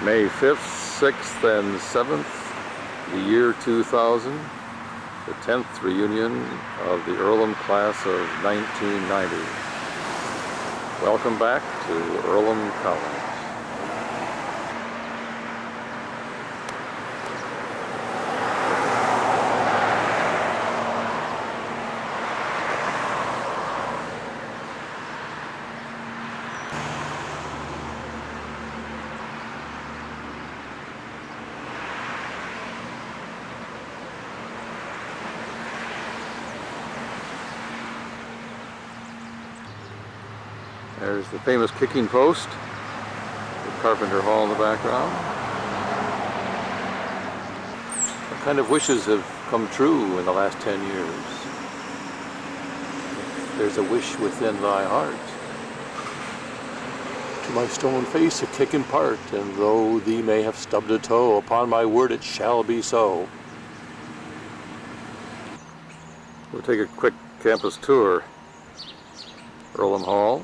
May 5th, 6th, and 7th, the year 2000, the 10th reunion of the Earlham class of 1990. Welcome back to Earlham College. There's the famous kicking post with Carpenter Hall in the background. What kind of wishes have come true in the last 10 years? There's a wish within thy heart. To my stone face a kick impart, and though thee may have stubbed a toe, upon my word it shall be so. We'll take a quick campus tour. Earlham Hall.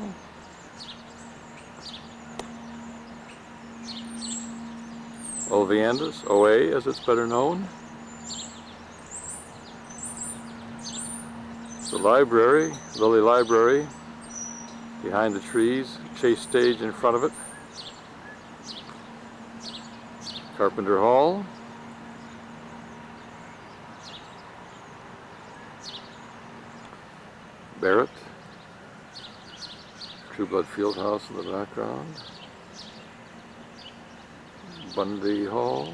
Olviandus, OA as it's better known. The library, Lilly Library, behind the trees, chase stage in front of it. Carpenter Hall. Barrett. True Blood Fieldhouse in the background. Bundy Hall.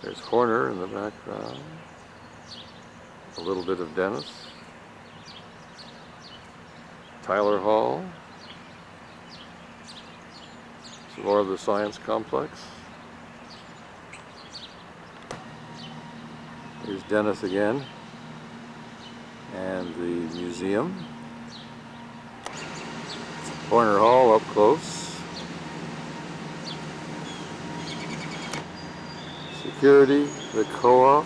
There's Horner in the background. A little bit of Dennis. Tyler Hall. Some more of the science complex. Here's Dennis again. And the museum. Horner Hall up close. Security, the co-op,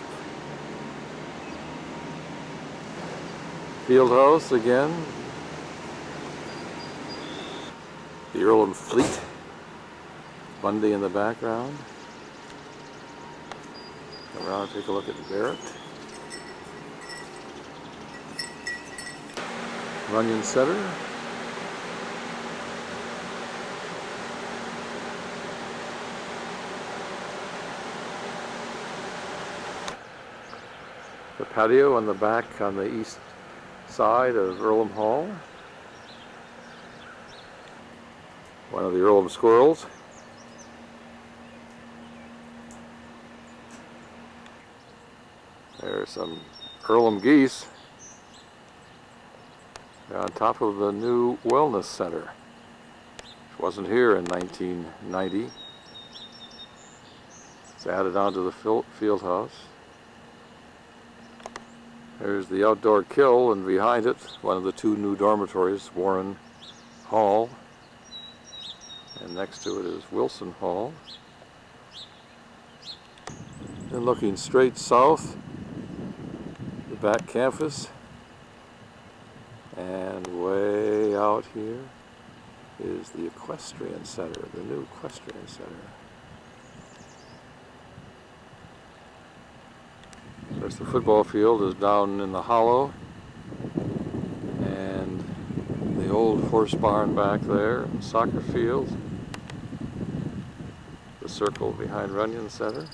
Fieldhouse again, the Earlham Fleet, Bundy in the background. Come around and take a look at Barrett. Runyon Center. The patio on the back on the east side of Earlham Hall. One of the Earlham squirrels. There's some Earlham geese. They're on top of the new Wellness Center, which wasn't here in 1990. It's added onto the field house. There's the outdoor kill, and behind it, one of the two new dormitories, Warren Hall. And next to it is Wilson Hall. And looking straight south, the back campus. And way out here is the Equestrian Center, the new Equestrian Center. Of course, the football field is down in the hollow, and the old horse barn back there, and soccer field, the circle behind Runyon Center.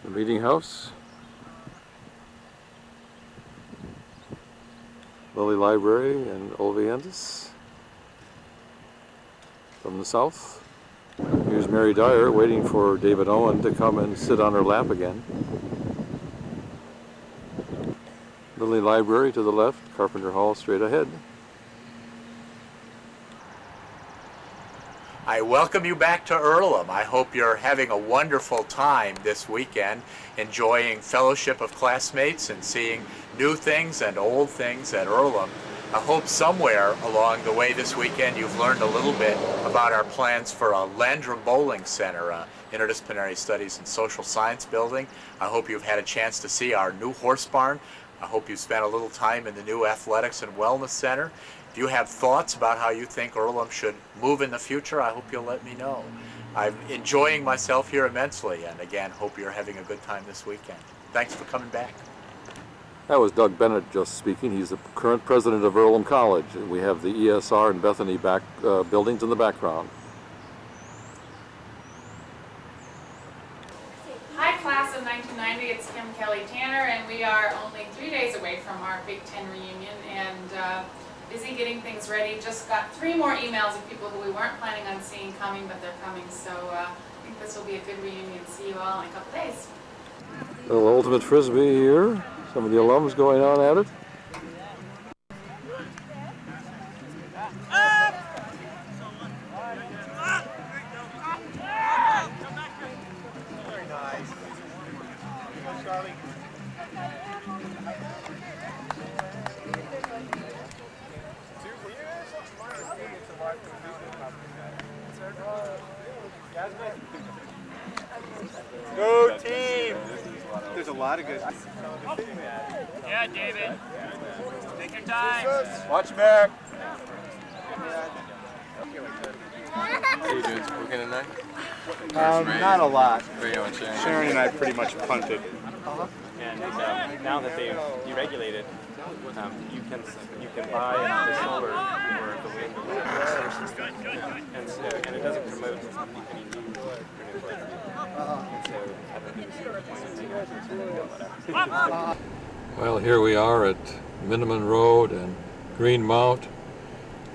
The meeting house, Lilly Library and Olviandus. From the south, here's Mary Dyer waiting for David Owen to come and sit on her lap again. Lilly Library to the left, Carpenter Hall straight ahead. I welcome you back to Earlham. I hope you're having a wonderful time this weekend, enjoying fellowship of classmates and seeing new things and old things at Earlham. I hope somewhere along the way this weekend you've learned a little bit about our plans for a Landrum Bowling Center, Interdisciplinary Studies and Social Science building. I hope you've had a chance to see our new horse barn. I hope you spent a little time in the new Athletics and Wellness Center. If you have thoughts about how you think Earlham should move in the future, I hope you'll let me know. I'm enjoying myself here immensely, and again, hope you're having a good time this weekend. Thanks for coming back. That was Doug Bennett just speaking. He's the current president of Earlham College. We have the ESR and Bethany buildings in the background. Hi, class of 1990. It's Kim Kelly Tanner, and we are only 3 days away from our Big Ten reunion and busy getting things ready. Just got 3 more emails of people who we weren't planning on seeing coming, but they're coming. So I think this will be a good reunion. See you all in a couple days. Little ultimate frisbee here. Some of the alums going on at it. Go team! There's a lot of good. Yeah, David. Take your time. Watch back. How are you doing cooking tonight? Not a lot. Where are you going, Sharon? Sharon and I pretty much punted. And now that they've deregulated, you can buy the solar or the wind or whatever sources, and it doesn't promote any new renewable energy. And so I don't think it's the point of Well, here we are at Minneman Road and Green Mount,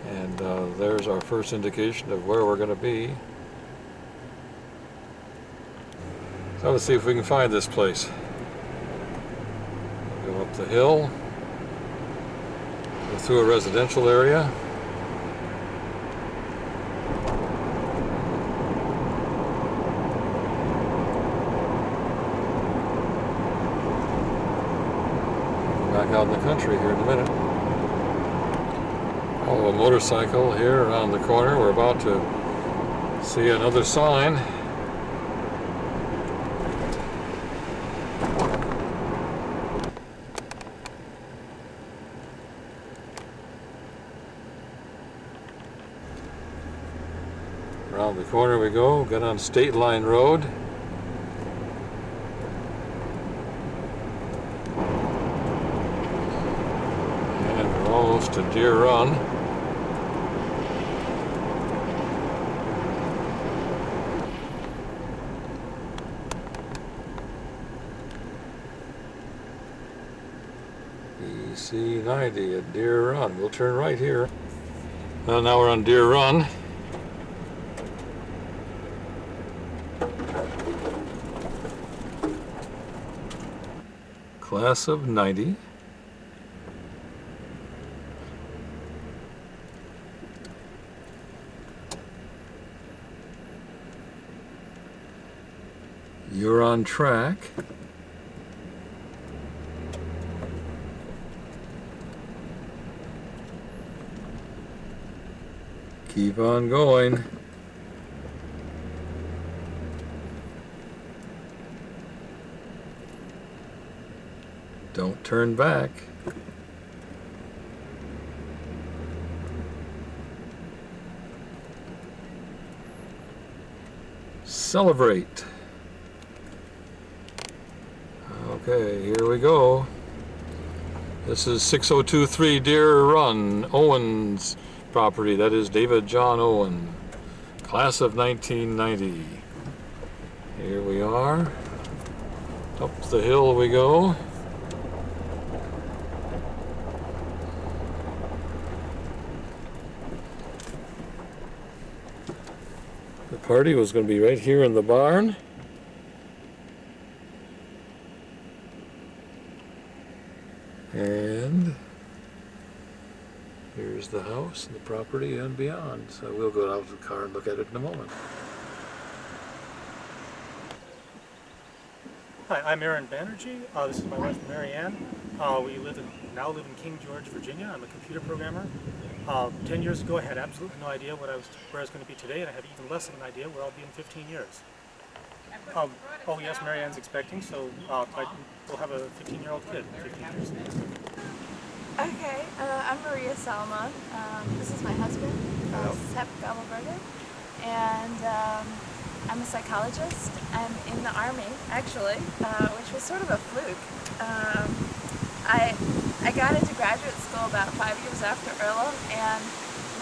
and there's our first indication of where we're going to be. So let's see if we can find this place. Go up the hill, go through a residential area. Back out in the country here in a minute. Oh, a motorcycle here around the corner. We're about to see another sign. Around the corner we go, get on State Line Road. And we're almost to Deer Run. EC 90 at Deer Run. We'll turn right here. Well, now we're on Deer Run. Class of 90. You're on track. Keep on going. Don't turn back. Celebrate. Okay, here we go. This is 6023 Deer Run, Owens property. That is David John Owen, class of 1990. Here we are. Up the hill we go. The party was going to be right here in the barn. And here's the house and the property and beyond. So we'll go out to the car and look at it in a moment. Hi, I'm Aaron Banerjee. This is my wife, Mary Ann. We now live in King George, Virginia. I'm a computer programmer. 10 years ago, I had absolutely no idea where I was going to be today, and I have even less of an idea where I'll be in 15 years. Oh yes, Marianne's expecting, so we'll have a 15-year-old kid in 15 years. Okay, I'm Maria Salma. This is my husband, Sepp Gavelberger, and I'm a psychologist. I'm in the Army, actually, which was sort of a fluke. I got into graduate school about 5 years after Earlham and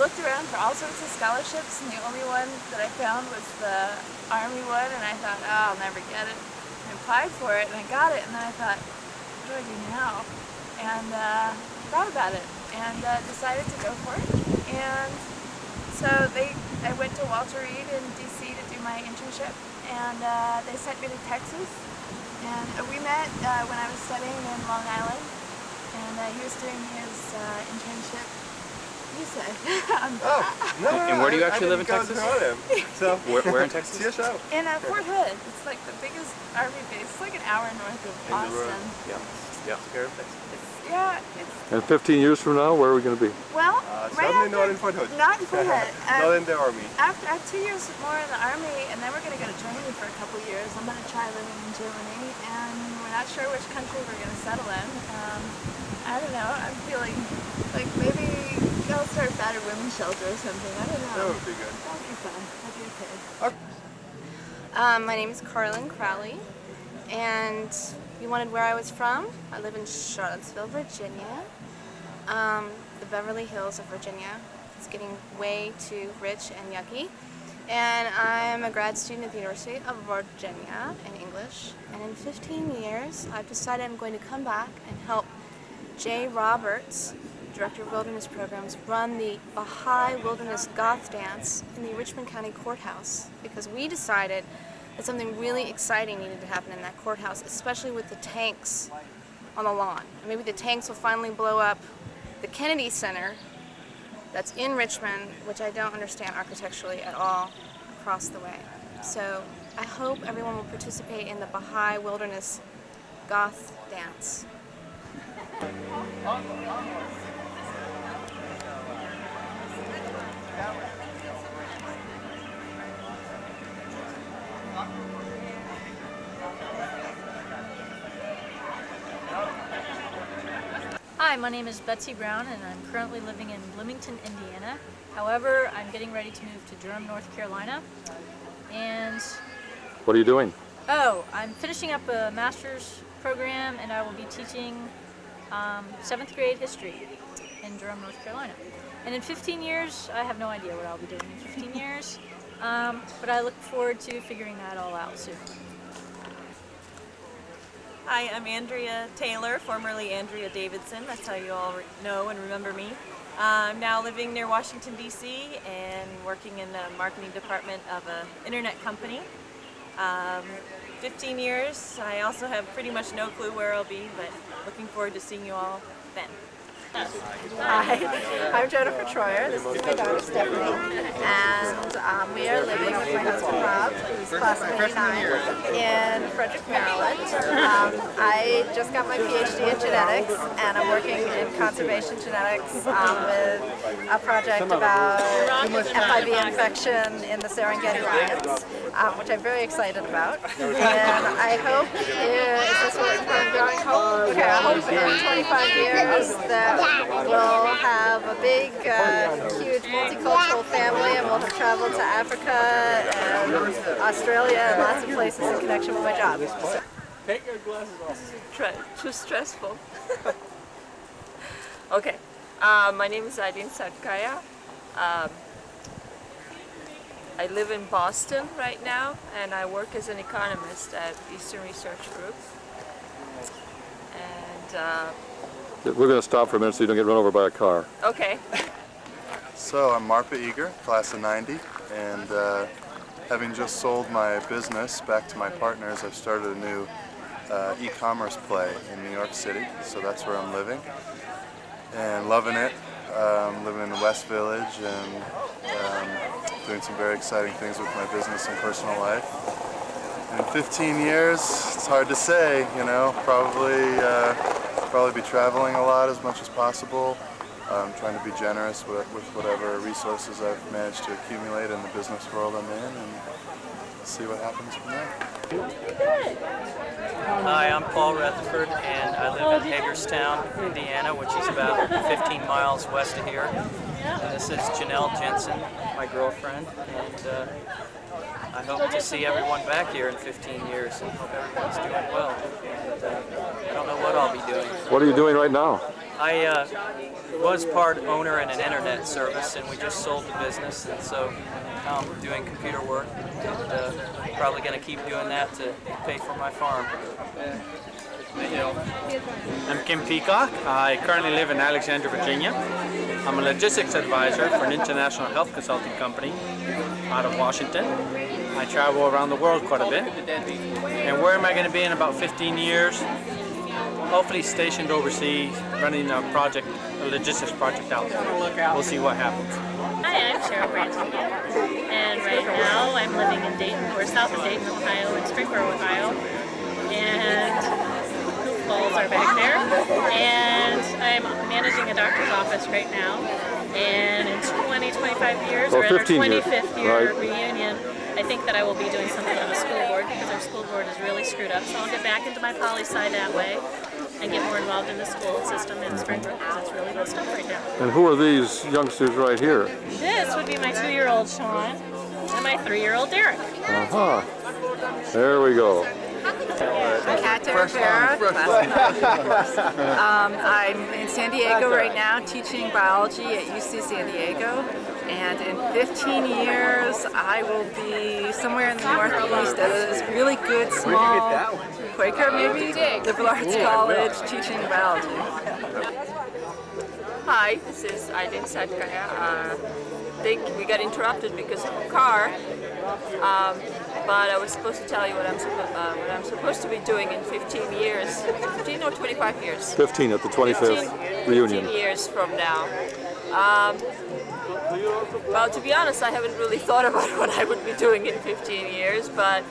looked around for all sorts of scholarships, and the only one that I found was the Army one, and I thought, oh, I'll never get it. I applied for it, and I got it, and then I thought, what do I do now? And thought about it, and decided to go for it. And so I went to Walter Reed in DC to do my internship, and they sent me to Texas. And we met when I was studying in Long Island, and he was doing his internship. You say? And where do you actually live in Texas? So Where in Texas? CSO. In Fort Hood. It's like the biggest Army base. It's like an hour north of Austin. Yeah. Yeah, it's And 15 years from now, where are we going to be? well, right Certainly after, not in Fort Hood. not in Fort Hood. Not in the Army. After I have 2 years more in the Army, and then we're going to go to Germany for a couple years. I'm going to try living in Germany, and we're not sure which country we're going to settle in. I don't know. I'm feeling like maybe I'll start a battered women's shelter or something. I don't know. That would be good. That'd be fun. That'd be okay. My name is Carlin Crowley, and you wanted where I was from? I live in Charlottesville, Virginia, the Beverly Hills of Virginia. It's getting way too rich and yucky. And I'm a grad student at the University of Virginia in English. And in 15 years, I've decided I'm going to come back and help Jay Roberts, Director of Wilderness Programs, run the Baha'i Wilderness Goth Dance in the Richmond County Courthouse, because we decided that something really exciting needed to happen in that courthouse, especially with the tanks on the lawn. And maybe the tanks will finally blow up the Kennedy Center that's in Richmond, which I don't understand architecturally at all, across the way. So I hope everyone will participate in the Baha'i Wilderness Goth Dance. Hi, my name is Betsy Brown, and I'm currently living in Bloomington, Indiana. However, I'm getting ready to move to Durham, North Carolina. And What are you doing? I'm finishing up a master's program, and I will be teaching 7th grade history in Durham, North Carolina. And in 15 years, I have no idea what I'll be doing in 15 years, but I look forward to figuring that all out soon. Hi, I'm Andrea Taylor, formerly Andrea Davidson. That's how you all know and remember me. I'm now living near Washington, D.C. and working in the marketing department of an internet company. 15 years. I also have pretty much no clue where I'll be, but looking forward to seeing you all then. Hi, I'm Jennifer Troyer. This is my daughter Stephanie, and we are living with my husband Rob, who's class of '89, in Frederick, Maryland. I just got my PhD in genetics, and I'm working in conservation genetics with a project about FIV infection in the Serengeti lions, which I'm very excited about. And I hope, is this what I'm going home? Okay, I hope in 25 years that we'll have a big, huge multicultural family, and we'll have traveled to Africa and Australia and lots of places in connection with my job. Take your glasses off. This is too stressful. Okay, my name is Aidin Satkaya. I live in Boston right now, and I work as an economist at Eastern Research Group. And We're going to stop for a minute so you don't get run over by a car. okay. So I'm Marpa Eager, class of '90, and having just sold my business back to my partners, I've started a new e-commerce play in New York City, so that's where I'm living, and loving it. Living in the West Village and doing some very exciting things with my business and personal life. And in 15 years, it's hard to say, you know, probably be traveling a lot as much as possible, trying to be generous with whatever resources I've managed to accumulate in the business world I'm in, and see what happens from there. Hi, I'm Paul Rutherford, and I live in Hagerstown, Indiana, which is about 15 miles west of here. And this is Janelle Jensen, my girlfriend, and I hope to see everyone back here in 15 years and hope everyone's doing well. And, I don't know what I'll be doing. What are you doing right now? I was part owner in an internet service, and we just sold the business, and so now I'm doing computer work, and probably going to keep doing that to pay for my farm. I'm Kim Peacock. I currently live in Alexandria, Virginia. I'm a logistics advisor for an international health consulting company out of Washington. I travel around the world quite a bit. And where am I going to be in about 15 years? Hopefully stationed overseas, running a project, a logistics project out there. We'll see what happens. Hi, I'm Cheryl Branton, and right now I'm living in Dayton, or south of Dayton, Ohio, in Springboro, Ohio, and Hoop Balls are back there, and I'm managing a doctor's office right now, and in 20-25 years, Oh, or at our 15 years. 25th year Right. reunion, I think that I will be doing something on the school board, because our school board is really screwed up, so I'll get back into my poli-sci that way, and get more involved in the school system in Springboro, because it's really messed up right now. And who are these youngsters right here? This would be my 2-year-old Sean and my 3-year-old Derek. Uh-huh. There we go. Kat Rivera. I'm in San Diego right now teaching biology at UC San Diego. And in 15 years, I will be somewhere in the Northeast at a really good, small Quaker, maybe, liberal arts college teaching biology. Hi, this is Eileen Satkaya. I think we got interrupted because of a car, but I was supposed to tell you what I'm supposed to be doing in 15 years, 15 or 25 years? 15 at the 25th reunion. 15 years from now. Well, to be honest, I haven't really thought about what I would be doing in 15 years, but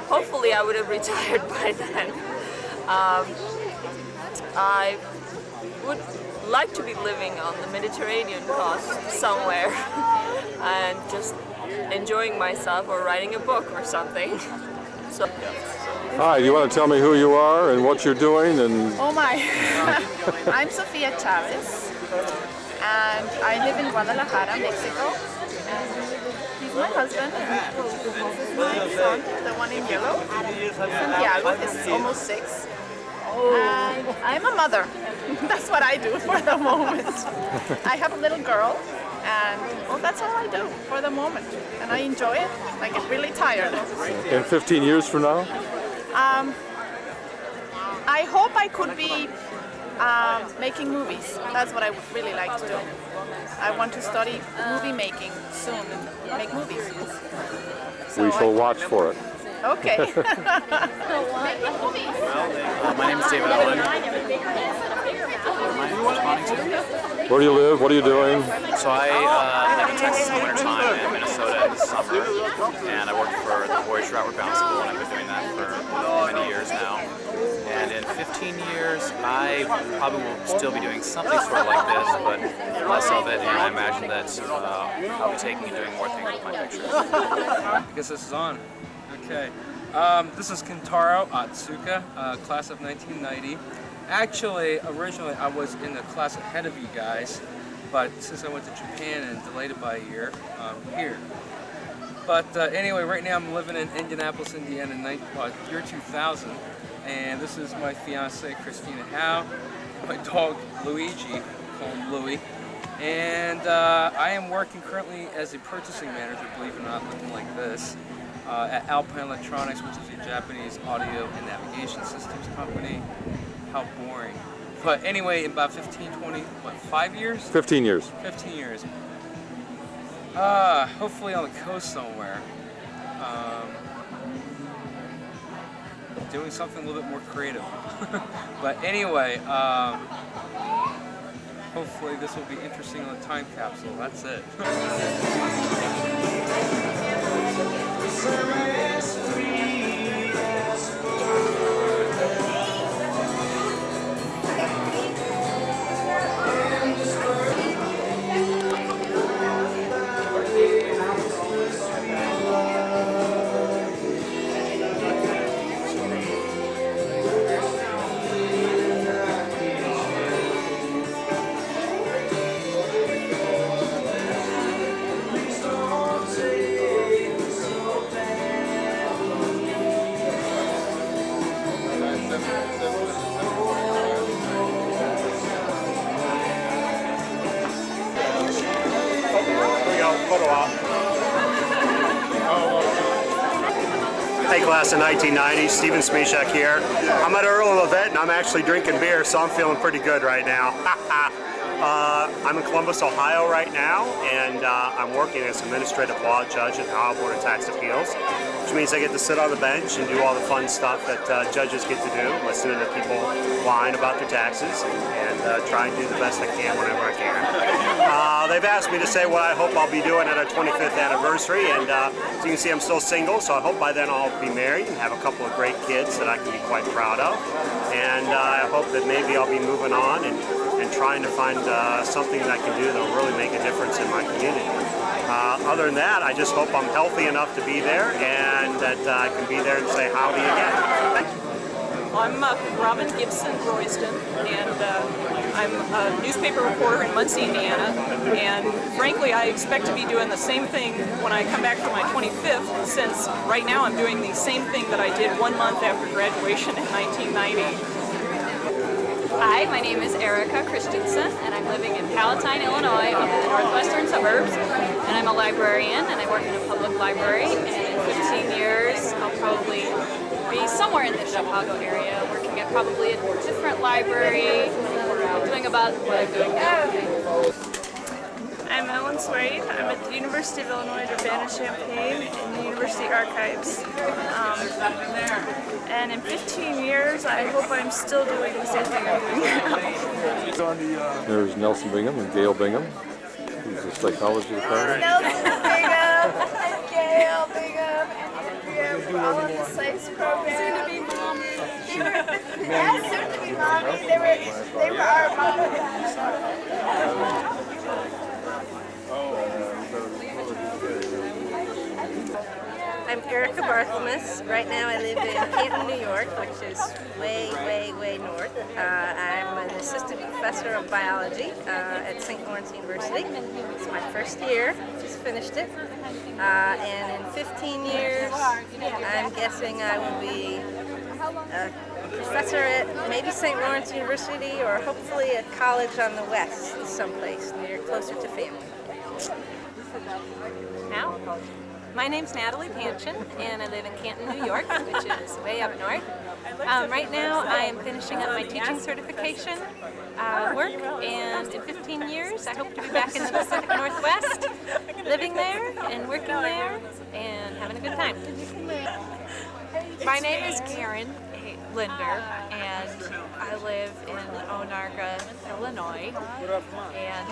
hopefully I would have retired by then. I would like to be living on the Mediterranean coast somewhere and just enjoying myself or writing a book or something. So. Hi, you want to tell me who you are and what you're doing? And Oh my! I'm Sofia Chavez, and I live in Guadalajara, Mexico. He's my husband. This is my son, the one in yellow. Santiago is almost 6. And I'm a mother. That's what I do for the moment. I have a little girl, and well, that's all I do for the moment. And I enjoy it. I get really tired. in 15 years from now? I hope I could be making movies. That's what I would really like to do. I want to study movie making soon and make movies. So We shall watch for it. Okay. My name is David Allen. Where do you live? What are you doing? So I live in Texas in the wintertime and Minnesota in the summer. And I work for the Voyage Outward Bound School, and I've been doing that for many years now. And in 15 years, I probably will still be doing something sort of like this, but less of it. And I imagine that I'll be taking and doing more things with my pictures. I guess this is on. Okay. This is Kentaro Atsuka, class of 1990. Actually, originally I was in the class ahead of you guys, but since I went to Japan and delayed it by a year, I'm here. But anyway, right now I'm living in Indianapolis, Indiana, year 2000, and this is my fiance, Christina Howe, my dog, Luigi, call him Louie, and I am working currently as a purchasing manager, believe it or not, looking like this, at Alpine Electronics, which is a Japanese audio and navigation systems company. How boring. But anyway, in about 15, 20, what, 5 years? 15 years. 15 years. Hopefully on the coast somewhere. Doing something a little bit more creative. But anyway, hopefully this will be interesting on the time capsule. That's it. Hey, class of 1990, Steven Smishak here. I'm at Earlham event and I'm actually drinking beer, so I'm feeling pretty good right now. I'm in Columbus, Ohio right now, and I'm working as administrative law judge at the Ohio Board of Tax Appeals, which means I get to sit on the bench and do all the fun stuff that judges get to do, listening to people whine about their taxes and try and do the best I can whenever I can. They've asked me to say what I hope I'll be doing at our 25th anniversary, and as you can see, I'm still single, so I hope by then I'll be married and have a couple of great kids that I can be quite proud of. And I hope that maybe I'll be moving on and trying to find something that I can do that will really make a difference in my community. Other than that, I just hope I'm healthy enough to be there and that I can be there and say howdy again. I'm Robin Gibson Royston, and I'm a newspaper reporter in Muncie, Indiana, and frankly I expect to be doing the same thing when I come back for my 25th, since right now I'm doing the same thing that I did 1 month after graduation in 1990. Hi, my name is Erica Christensen, and I'm living in Palatine, Illinois, in the northwestern suburbs, and I'm a librarian, and I work in a public library, and in 15 years I'll probably be somewhere in the Chicago area, working at probably a different library, doing about what I'm doing now. I'm Ellen Swain. I'm at the University of Illinois Urbana-Champaign in the University Archives. And in 15 years, I hope I'm still doing the same thing I'm doing now. There's Nelson Bingham and Gail Bingham, who's the psychology department. Nelson Bingham and Gail Bingham and all of the SICE program. Soon to be mommy. Yeah, soon to be mommy. They were our mommy. I'm Erica Barthelmess. Right now I live in Canton, New York, which is way, way, way north. I'm an assistant professor of biology at St. Lawrence University. It's my first year, just finished it. And in 15 years, I'm guessing I will be a professor at maybe St. Lawrence University or hopefully a college on the west, someplace near, closer to family. Now? My name's Natalie Panchin, and I live in Canton, New York, which is way up north. Right now, I am finishing up my teaching certification work, and in 15 years, I hope to be back in the Pacific Northwest, living there and working there, and having a good time. My name is Karen Linder, and I live in Onarga, Illinois, and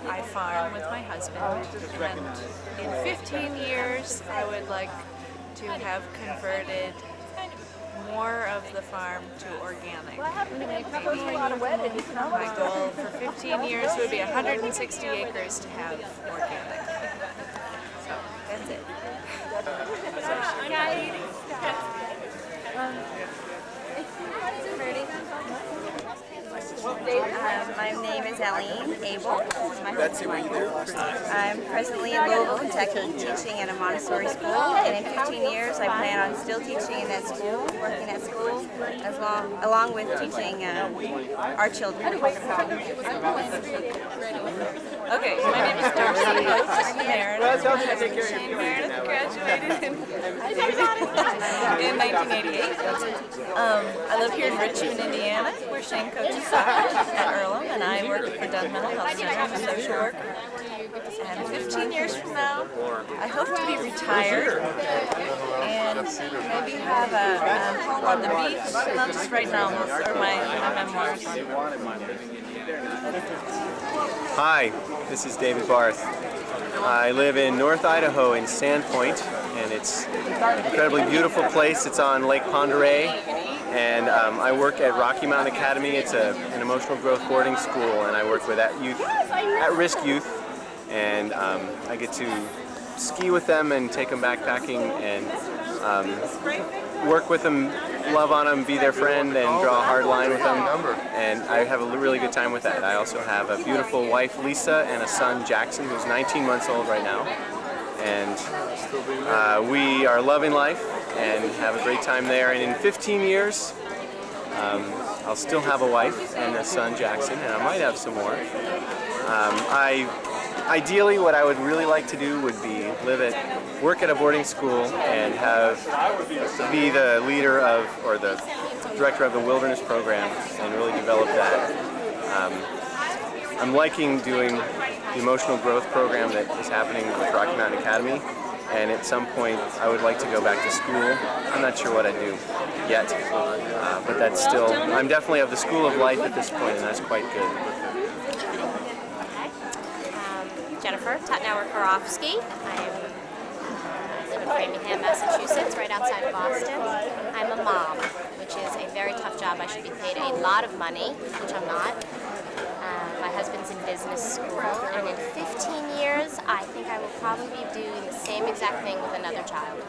I farm with my husband. And in 15 years, I would like to have converted more of the farm to organic. My goal for 15 years would be 160 acres to have organic. So that's it. My name is Eileen Abel. I'm presently in Louisville, Kentucky, teaching at a Montessori school, and in 15 years I plan on still teaching in that school, working at school, along with teaching our children. Okay, my name is Darcy Meredith. Shane Meredith graduated in 1988. I live here in Richmond, Indiana, where Shane coaches soccer at Earlham, and I work for Dunn Mental Health Center. I'm a social worker. And 15 years from now, I hope to be retired and maybe have a home on the beach, not just write novels or my memoirs. Hi, this is David Barth. I live in North Idaho in Sandpoint, and it's an incredibly beautiful place. It's on Lake Pend Oreille, and I work at Rocky Mountain Academy. It's an emotional growth boarding school, and I work with at-risk youth, and I get to ski with them and take them backpacking and work with them, love on them, be their friend, and draw a hard line with them. And I have a really good time with that. I also have a beautiful wife, Lisa, and a son, Jackson, who's 19 months old right now. And we are loving life and have a great time there. And in 15 years, I'll still have a wife and a son, Jackson, and I might have some more. I Ideally, what I would really like to do would be work at a boarding school and be the leader of, or the director of the wilderness program and really develop that. I'm liking doing the emotional growth program that is happening with Rocky Mountain Academy, and at some point I would like to go back to school. I'm not sure what I do yet, but that's still, I'm definitely of the school of life at this point, and that's quite good. Jennifer Tatnauer-Karofsky. I live in Framingham, Massachusetts, right outside of Boston. I'm a mom, which is a very tough job. I should be paid a lot of money, which I'm not. My husband's in business school, and in 15 years, I think I will probably be doing the same exact thing with another child.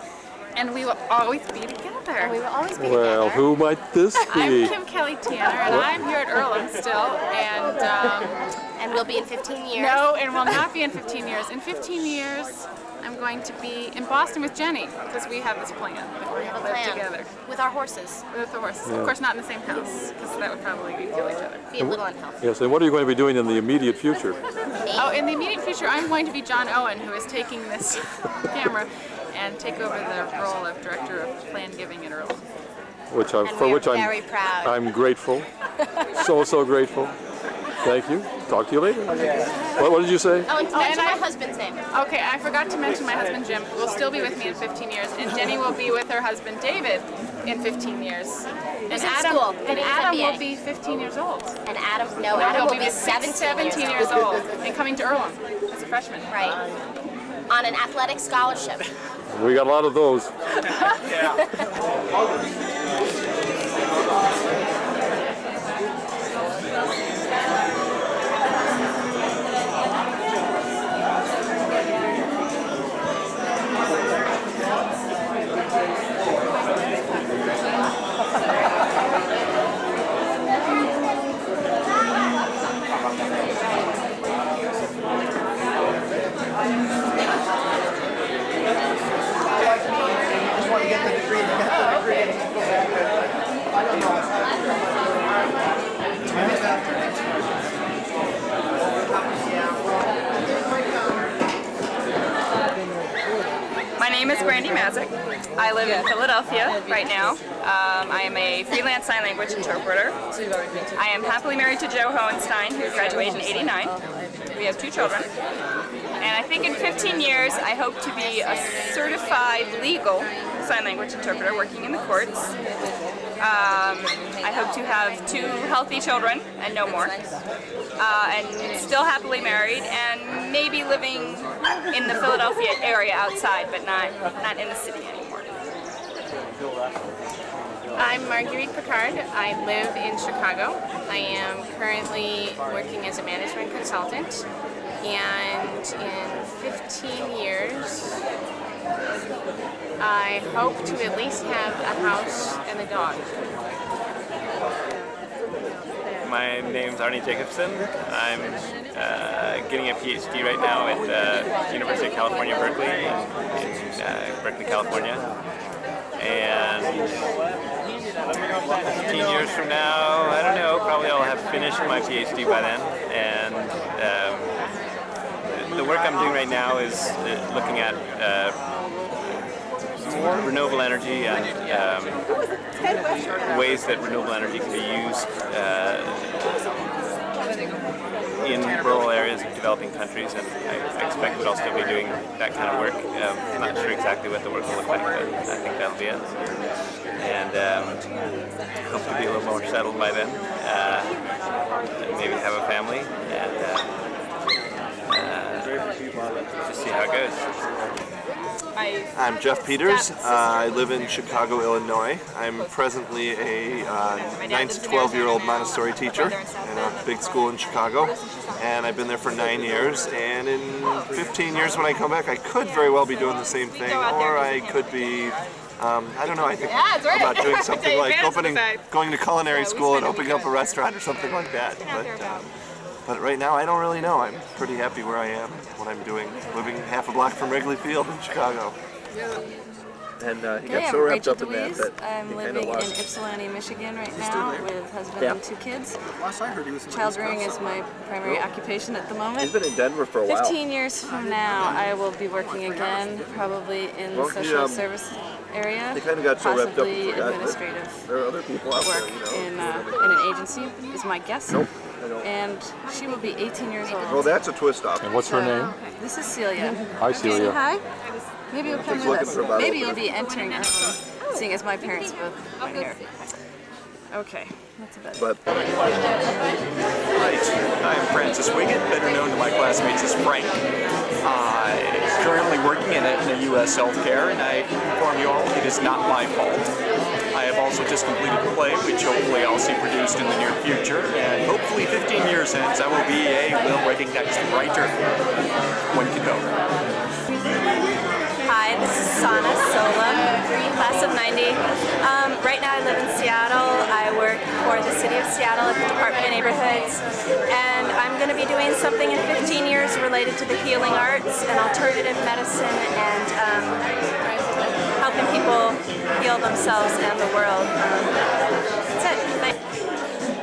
And we will always be together. And we will always be Well, together. who might this be? I'm Kim Kelly Tanner, and I'm here at Earlham still, and we'll be in 15 years. No, and we'll not be in 15 years. In 15 years, I'm going to be in Boston with Jenny, because we have this plan. We have a live plan. together. With our horses. With the horses. Yeah. Of course, not in the same house, because that would probably kill each other. Be a little unhealthy. Yes, and what are you going to be doing in the immediate future? Oh, in the immediate future, I'm going to be John Owen, who is taking this camera and take over the role of Director of Plan Giving at Earlham. Very proud. I'm grateful. so grateful. Thank you. Talk to you later. What did you say? Oh, and mention my husband's name. Okay, I forgot to mention my husband Jim will still be with me in 15 years, and Jenny will be with her husband David in 15 years. He's in school. And He's Adam MBA. will be 15 years old. And Adam will be 17 years old and coming to Earlham as a freshman. Right. On an athletic scholarship. We got a lot of those. My name is Brandy Mazik. I live in Philadelphia right now. I am a freelance sign language interpreter. I am happily married to Joe Hohenstein, who graduated in '89. We have 2 children. And I think in 15 years, I hope to be a certified legal sign language interpreter working in the courts. I hope to have 2 healthy children and no more. And still happily married and maybe living in the Philadelphia area outside, but not in the city anymore. I'm Marguerite Picard. I live in Chicago. I am currently working as a management consultant, and in 15 years I hope to at least have a house and a dog. My name's Arnie Jacobson. I'm getting a PhD right now at the University of California, Berkeley, in Berkeley, California. And 15 years from now, I don't know, probably I'll have finished my PhD by then. And the work I'm doing right now is looking at renewable energy and ways that renewable energy can be used in rural areas of developing countries, and I expect we'll still be doing that kind of work. I'm not sure exactly what the work will look like, but I think that'll be it. And hope to be a little more settled by then, maybe have a family, and just see how it goes. I'm Jeff Peters. I live in Chicago, Illinois. I'm presently a 9 to 12-year-old Montessori teacher in a big school in Chicago, and I've been there for 9 years. And in 15 years when I come back, I could very well be doing the same thing, or I could be, I don't know, I think about doing something like going to culinary school and opening up a restaurant or something like that. But right now, I don't really know. I'm pretty happy where I am, what I'm doing, living half a block from Wrigley Field in Chicago. And he Okay, got so I'm wrapped Rachel up in that DeWeese. that I'm he kind living of in lost. Ypsilanti, Michigan right now with husband Yeah. and 2 kids. Last I heard he was in Child rearing is Wisconsin. my primary occupation at the moment. He's been in Denver for a while. 15 years from now, I will be working again, probably in Well, the he, social service area. He kind of got so wrapped up possibly he forgot that administrative there are other people out work there, in an agency is my guess. Nope, I don't. And she will be 18 years old. Well, that's a twist off. And what's her name? This is Celia. Hi, Celia. Hi. Maybe you'll come She's with looking us. for about Maybe it. you'll be entering early, seeing as my parents both are here. Okay, that's about it. But Right. I'm Francis Wiggett, better known to my classmates as Frank. Currently working in U.S. healthcare, and I inform you all it is not my fault. I have also just completed a play, which hopefully I'll see produced in the near future, and hopefully 15 years hence I will be a well-recognized writer. One can go. Hi, this is Sana Sola, class of 90. Right now I live in Seattle. I work for the City of Seattle at the Department of Neighborhoods, and I'm going to be doing something in 15 years related to the healing arts and alternative medicine and helping people heal themselves and the world. That's it. Thanks.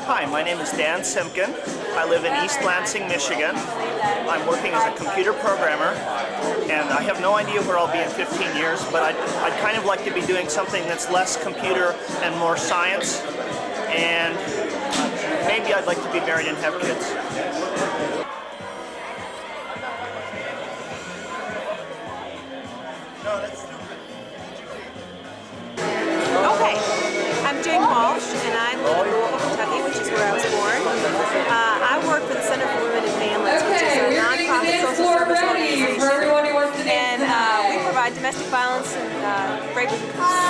Hi, my name is Dan Simpkin. I live in East Lansing, Michigan. I'm working as a computer programmer, and I have no idea where I'll be in 15 years, but I'd kind of like to be doing something that's less computer and more science, and maybe I'd like to be married and have kids. Okay, I'm Jane Walsh, and I live in Louisville, Kentucky, which is where I was born. I work for the Center for Women and Families, which is a nonprofit social service organization. And we provide domestic violence and rape and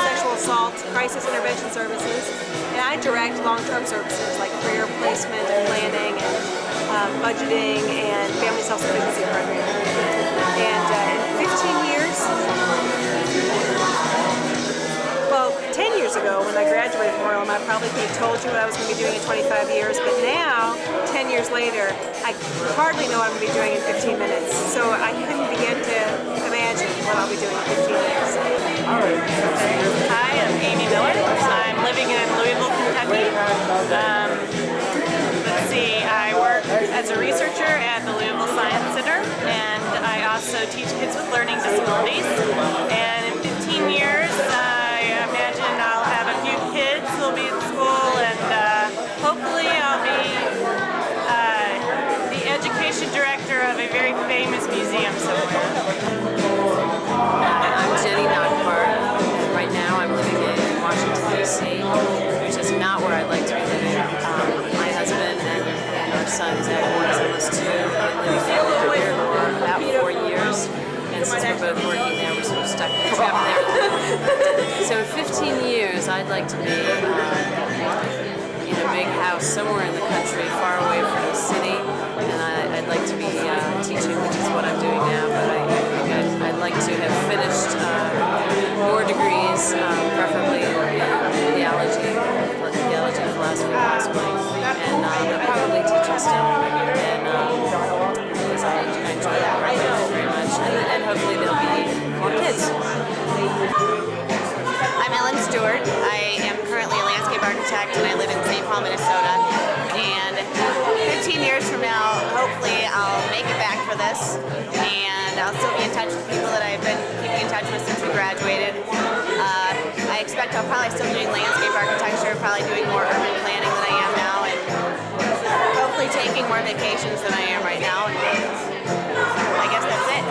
sexual assault, crisis intervention services. And I direct long-term services like career placement and planning and budgeting and family self-sufficiency programs. And in 15 years, well, 10 years ago when I graduated from Orlam, I probably could have told you what I was going to be doing in 25 years, but now, 10 years later, I hardly know what I'm going to be doing in 15 minutes. So I couldn't begin to imagine what I'll be doing in 15 years. Hi, I'm Amy Miller. I'm living in Louisville, Kentucky. Let's see, I work as a researcher at the Louisville Science Center, and I also teach kids with learning disabilities. And in 15 years, I imagine I'll have a few kids who'll be in school, and hopefully I'll be the education director of a very famous museum somewhere. I'm Jenny Nagpar, and right now I'm living in Washington, D.C., which is not where I'd like to be living. My husband and our son, Zach, is almost 2, been living here for about 4 years, and since we're both working there, we're sort of stuck trapped there. So in 15 years, I'd like to be in a big house somewhere in the country, far away from the city, and I'd like to be teaching, which is what I'm doing now, but I think I'd like to have finished more degrees, preferably in theology, philosophy possibly, and probably teaching still, and because I enjoy that right now very much, and hopefully there'll be more kids. I'm Ellen Stewart. I am currently a landscape architect, and I live in St. Paul, Minnesota. And 15 years from now, hopefully I'll make it back for this, and I'll still be in touch with people that I've been keeping in touch with since we graduated. I expect I'll probably still be doing landscape architecture, probably doing more urban planning than I am now, and hopefully taking more vacations than I am right now. And I guess that's it.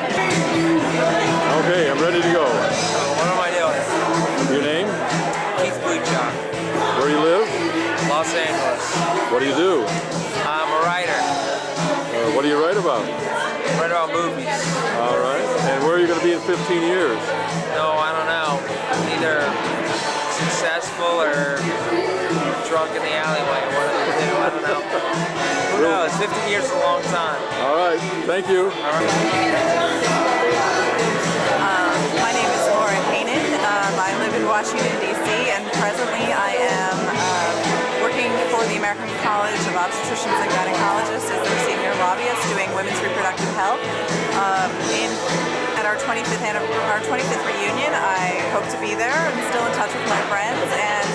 Okay, I'm ready to go. What am I doing? Your name? Keith Bluchok. Where you live? Los Angeles. What do you do? I'm a writer. What do you write about? I write about movies. All right. And where are you going to be in 15 years? No, I don't know. Either successful or drunk in the alleyway. One of the two. I don't know. Who knows? 15 years is a long time. All right. Thank you. My name is Lauren Haynen. I live in Washington, D.C., and presently I am working for the American College of Obstetricians and Gynecologists as their senior lobbyist doing women's reproductive health. At our 25th reunion. I hope to be there. I'm still in touch with my friends, and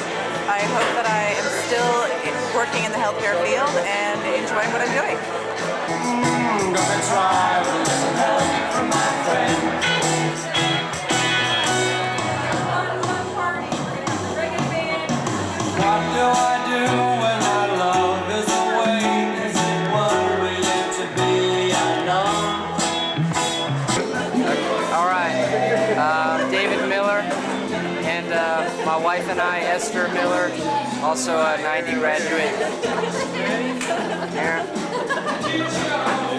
I hope that I am still working in the healthcare field and enjoying what I'm doing. Gonna try with some help from my friend. What do I do when my love is away? Is it what we live to be unknown? All right, David Miller and my wife and I, Esther Miller, also a 90 graduate. Here.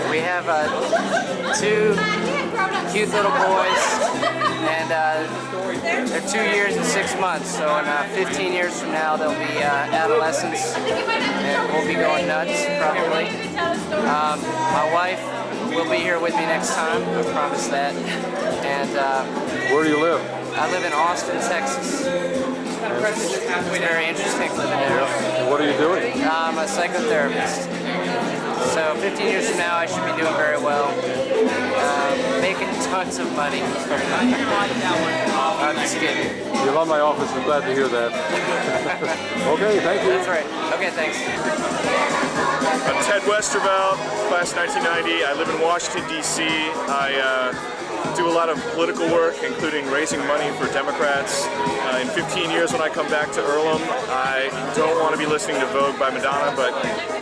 We have two cute little boys, and they're 2 years and 6 months, so in 15 years from now they'll be adolescents, and we'll be going nuts, probably. My wife will be here with me next time, I promise that. And where do you live? I live in Austin, Texas. It's very interesting living there. And what are you doing? I'm a psychotherapist. So 15 years from now, I should be doing very well, making tons of money. I'm just kidding. You love my office. I'm glad to hear that. Okay, thank you. That's right. Okay, thanks. I'm Ted Westervelt, class 1990. I live in Washington, D.C. I do a lot of political work, including raising money for Democrats. In 15 years when I come back to Earlham, I don't want to be listening to Vogue by Madonna, but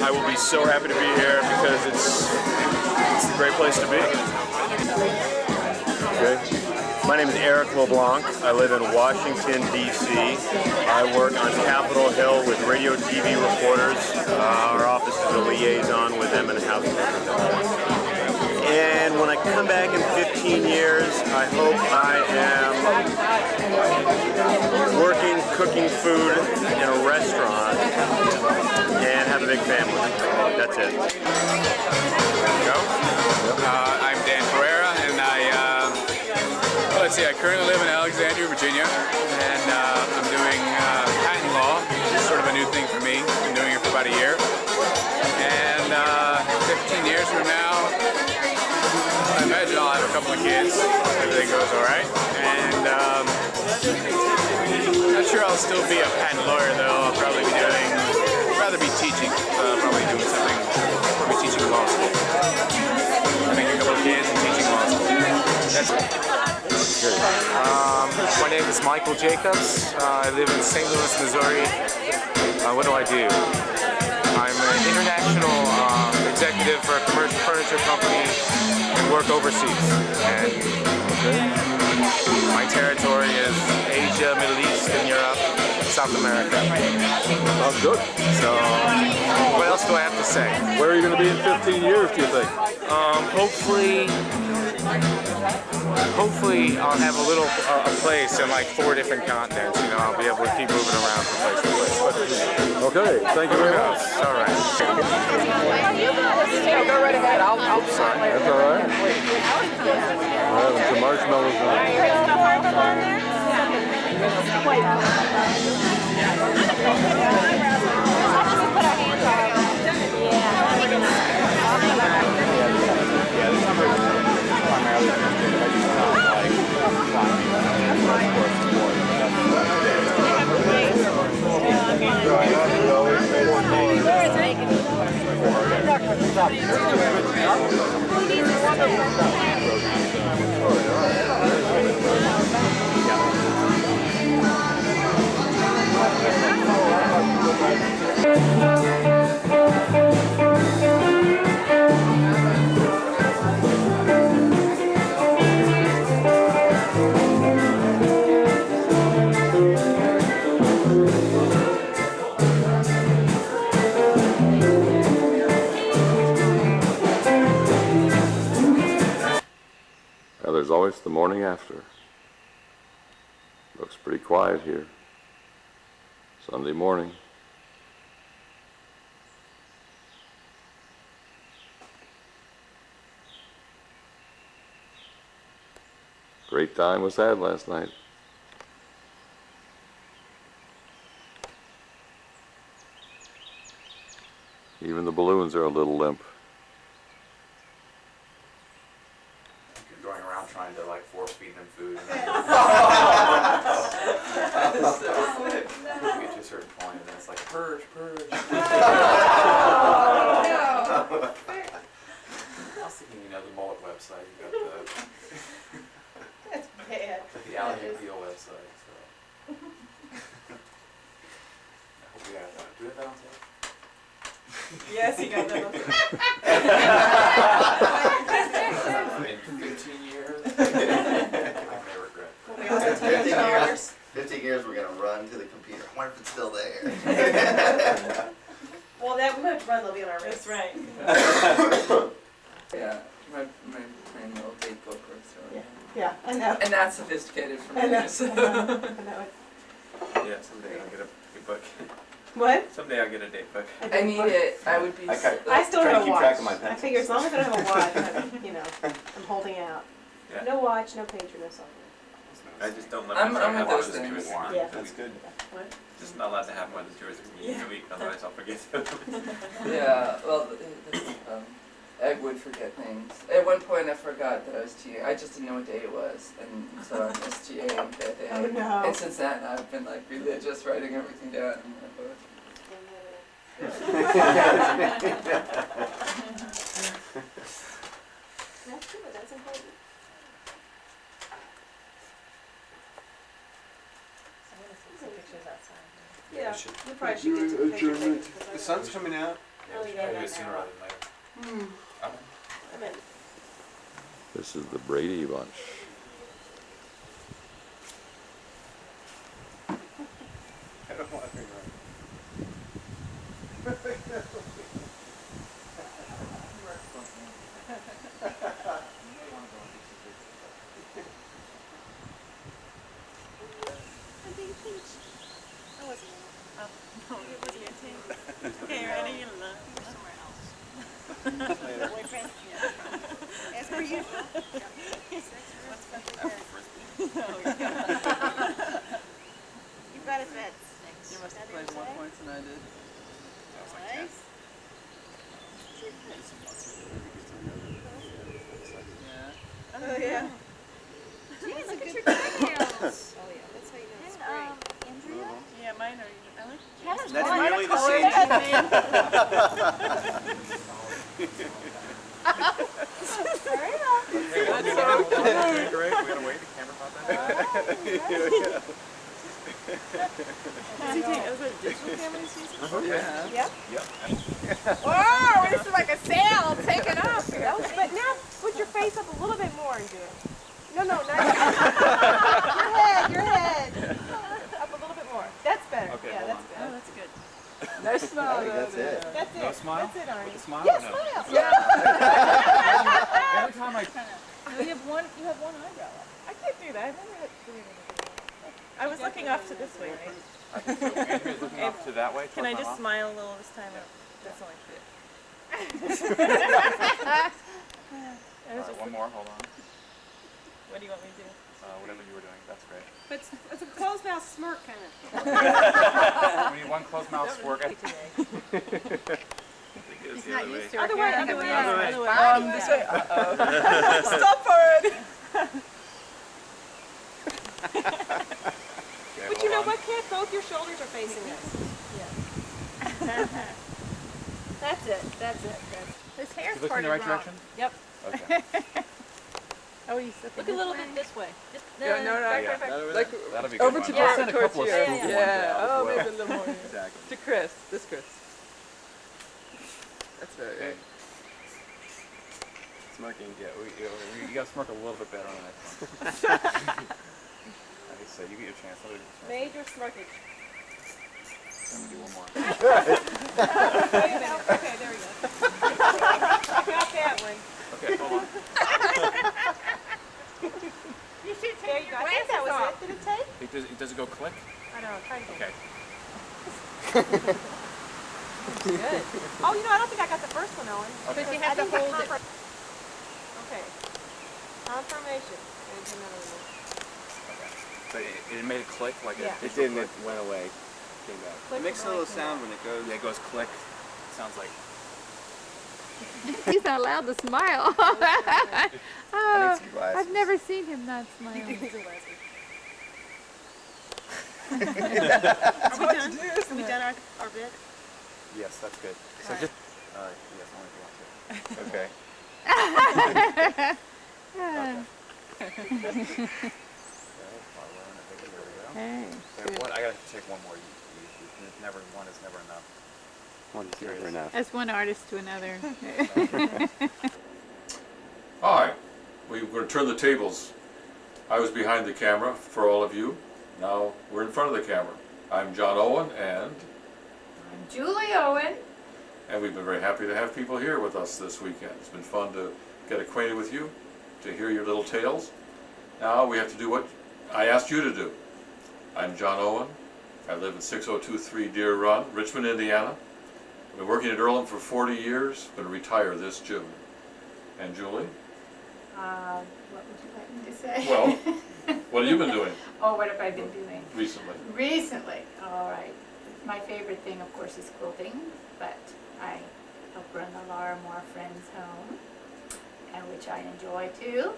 I will be so happy to be here because it's a great place to be. Okay. My name is Eric LeBlanc. I live in Washington, D.C. I work on Capitol Hill with radio TV reporters. Our office is a liaison with them in House. And when I come back in 15 years, I hope I am working, cooking food in a restaurant and have a big family. That's it. I'm Dan Pereira, and let's see, I currently live in Alexandria, Virginia, and I'm doing patent law, which is sort of a new thing for me. I've been doing it for about a year. And 15 years from now, I imagine I'll have a couple of kids, if everything goes all right. And not sure I'll still be a patent lawyer, though. I'll probably be rather be teaching. Probably doing something, probably teaching law school. Having a couple of kids and teaching law school. That's it. My name is Michael Jacobs. I live in St. Louis, Missouri. What do I do? I'm an international executive for a commercial furniture company and work overseas. And my territory is Asia, Middle East, and Europe, South America. Sounds good. So, what else do I have to say? Where are you going to be in 15 years, do you think? Hopefully I'll have a little a place in like 4 different continents. You know, I'll be able to keep moving around from place to place. Okay, thank you very much. All right. Go right ahead. I'll sign. That's all right. We're having some marshmallows now. Now there's always the morning after. Looks pretty quiet here. Sunday morning. Great time was had last night. Even the balloons are a little limp. Going around trying to like feeding him food. You get to a certain point, and then it's like, purge, purge. I was thinking, the mullet website, you got That's bad. the Alley Appeal website. So. I hope we have that. Do we have that on tape? Yes, he got that on tape. In 15 years, I may regret. 15 years, we're going to run to the computer. I wonder if it's still there. Well, that we might have to run a little bit on our wrist. That's right. Yeah, my little date book works really. Yeah, I know. And that's sophisticated for me. I know. So. I know. Yeah, someday I'll get a book. What? Someday I'll get a date book. I need it. I would be. I still have a watch. I figure as long as I don't have a watch, I'm holding out. Yeah. No watch, no pager, no cell phone. I just don't let I'm myself have with watches those too things. warm. Yeah. That's good. What? Just not allowed to have one of the tours in a week, otherwise I'll forget them. Yeah, well, I would forget things. At one point I forgot that I was TAing. I just didn't know what day it was, and so I missed TAing that day. Oh, no. And since then I've been like religious, writing everything down in my book. That's good, that's important. Yeah, we probably should get some pictures. The sun's coming out. Oh, Try to do it sooner rather than later. I'm in. This is the Brady Bunch. I don't want to run. Okay, ready? Somewhere else. Boyfriend? As per usual. You've got his bed. You must have played more points than I did. Nice. Yeah. Oh, yeah. Gee, look at your fingernails. Oh, yeah, that's how you know it's spring. Andrea? Yeah, mine are. I like Hannah's That's one. nearly the Color same. Very well. Hey, we're gonna wait. The camera caught that. Does he take, is it a digital camera he's using? Okay. Yep. Yep. Whoa, this is like a sail. Take it off. But now put your face up a little bit more and do it. No, not your head. Up a little bit more. That's better. Okay, yeah, hold that's on. good. Oh, that's good. Nice smile. I think that's it. That's it. No smile? That's it, Arnie. With a smile? Yes, No. smile. Yeah. Every time I... No, you have one eyebrow up. I can't do that. I've never had to do anything. I was looking off to this way, right? Andrew's looking off to that way. Can I towards my just mouth? smile a little this time? That's only fair. All right, one more. Hold on. What do you want me to do? Whatever you were doing, that's great. But it's a closed mouth smirk kind of. We need one closed mouth smirk. He's not used to it. Other way, other way. This way. Stop for it. But you know what, Kat? Both your shoulders are facing us. That's it. That's it. His hair's You looking in parted the right wrong. direction? Yep. Okay. Oh, he's Look a little bit this way. Just, Yeah, no, back, yeah. back, back. Like That'll be over good to one. I'll Chris. send a couple of Yeah, smooth ones yeah. out as Oh, well. maybe a little more. Exactly. To Chris. This Chris. That's very Okay. good. Smirking, yeah, you gotta smirk a little bit better on the next one. Like I said, you get your chance. Let me smirk. Major smirkage. Let me do one more. Okay, there we go. I got that one. Okay, hold on. You should take your glasses that was off. It. Did it take? Does it go click? I know, I'm trying to Okay. Good. Oh, you know, I don't think I got the first one, Owen. Okay. Because you have to hold it. Okay. Confirmation. There's another one. But it made a click like Yeah. It didn't. It went away. Came back. Click It makes a right little to sound when it goes. Yeah, it goes click. Sounds like. He's not allowed to smile. Oh, I've never seen him not smile. Are we done our bit? Yes, that's good. So just, yes, only if you want to. Okay. Hey. I gotta take one more. One is never enough. One is never enough. That's one artist to another. Hi, we're going to turn the tables. I was behind the camera for all of you. Now we're in front of the camera. I'm John Owen, and I'm Julie Owen. And we've been very happy to have people here with us this weekend. It's been fun to get acquainted with you, to hear your little tales. Now we have to do what I asked you to do. I'm John Owen. I live at 6023 Deer Run, Richmond, Indiana. I've been working at Earlham for 40 years, going to retire this June. And Julie? What would you like me to say? Well, what have you been doing? Oh, what have I been doing? Recently. Recently, all right. My favorite thing, of course, is quilting, but I help run the Laura Moore Friends Home, and which I enjoy too.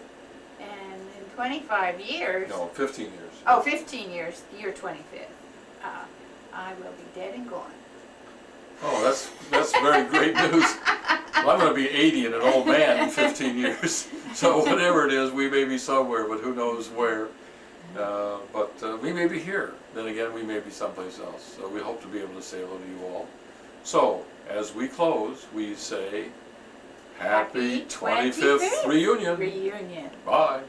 And in 25 years... No, 15 years. Oh, 15 years, year 25th. I will be dead and gone. Oh, that's very great news. Well, I'm going to be 80 and an old man in 15 years. So whatever it is, we may be somewhere, but who knows where. But we may be here. Then again, we may be someplace else. So we hope to be able to say hello to you all. So, as we close, we say, Happy 25th reunion. Reunion. Bye.